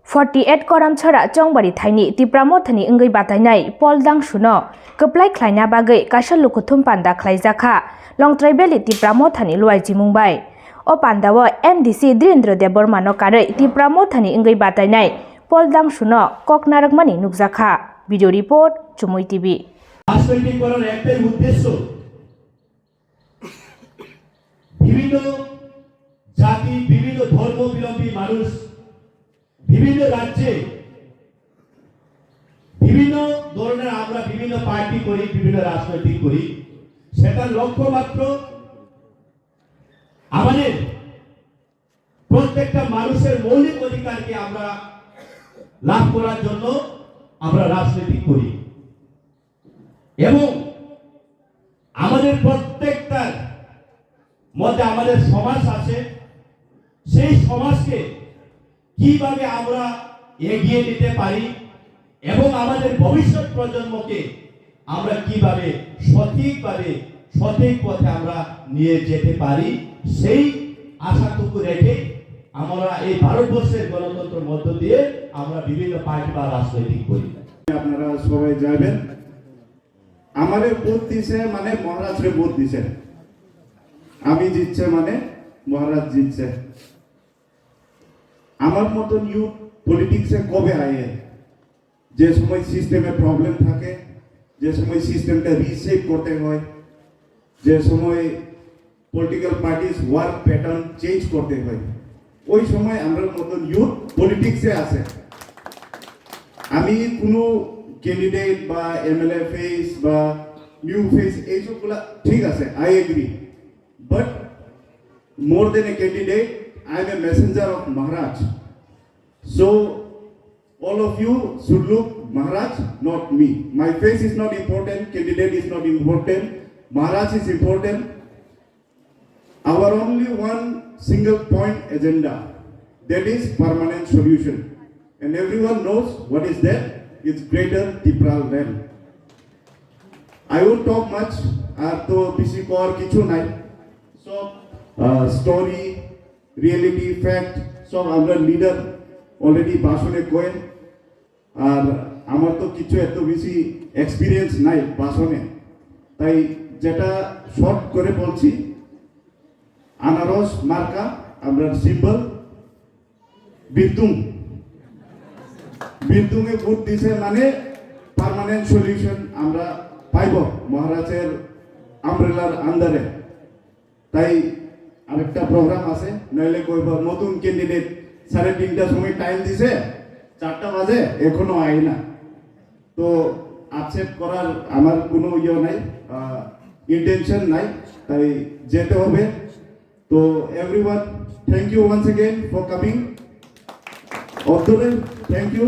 48 koram chara chongbari thaini Tipra Mothani Wngwi Batainai Pol Dangshu no Kwpalai Khaina bagwi kaisa Luku Thum panda khlaijaka longtrai beli Tipra Mothani luaiji mungbai o pandawo MDC Drindra Deborma no karei Tipra Mothani Wngwi Batainai Pol Dangshu no koknarakmani nukjaka video report CHUMUI TV রাজনৈতিক করার একটাই উদ্দেশ্য বিভিন্ন জাতি বিভিন্ন ধর্মাবলম্বী মানুষ বিভিন্ন রাজ্যে বিভিন্ন ধরনের আমরা বিভিন্ন পার্টি করি বিভিন্ন রাজনৈতিক করি সেটার লক্ষ্য মাত্র আমাদের প্রত্যেকটা মানুষের মৌলিক অধিকারকে আমরা লাভ করার জন্য আমরা রাজনীতি করি এবং আমাদের প্রত্যেকটার মধ্যে আমাদের সমাজ আছে সেই সমাজকে কিভাবে আমরা এগিয়ে নিতে পারি এবং আমাদের ভবিষ্যৎ প্রজন্মকে আমরা কিভাবে সঠিক পথে আমরা নিয়ে যেতে পারি সেই আশাটুকু রেখে আমরা এই ভারতবর্ষের গণতন্ত্রের মধ্য দিয়ে আমরা বিভিন্ন পার্টি বা রাজনৈতিক করি। আপনারা সবাই যাবেন আমাদের ভোট দিছে মানে মহারাজরে ভোট দিছে আমি জিতছে মানে মহারাজ জিতছে আমার মতন ইউথ পলিটিক্সে কবে আয়ে যে সময় সিস্টেমে প্রবলেম থাকে যে সময় সিস্টেমটা রিশেপ করতে হয় যে সময় political parties work pattern change করতে হয় ওই সময় আমরা মতন ইউথ পলিটিক্সে আছে আমি কোনো ক্যান্ডিডেট বা এমএলএ ফেস বা নিউ ফেস এইসবগুলা ঠিক আছে I agree but more than a candidate I am a messenger of Maharaj. So all of you should look Maharaj, not me. My face is not important, candidate is not important, Maharaj is important. Our only one single point agenda, that is permanent solution. And everyone knows what is that, it's greater Tipra land. I won't talk much, আর তো বেশি কর কিছু নাই সব story reality fact সব আমরা leader already ভাষণে coin আর আমার তো কিছু এত বেশি এক্সপিরিয়েন্স নাই ভাষণে তাই যেটা শর্ট করে বলছি আনারস মার্কা আমরা সিম্বল বিদ্যুমে ভোট দিছে মানে পার্মানেন্ট সলিউশন আমরা পাইব মহারাজের আমব্রেলার আন্ডারে তাই আরেকটা প্রোগ্রাম আছে নইলে কইব নতুন ক্যান্ডিডেট 3:30টার সময় টাইম দিছে 4টা বাজে এখনো আই না তো অ্যাকসেপ্ট করার আমার কোনো নাই ইন্টেনশন নাই তাই যেতে হবে তো everyone thank you once again for coming all the way thank you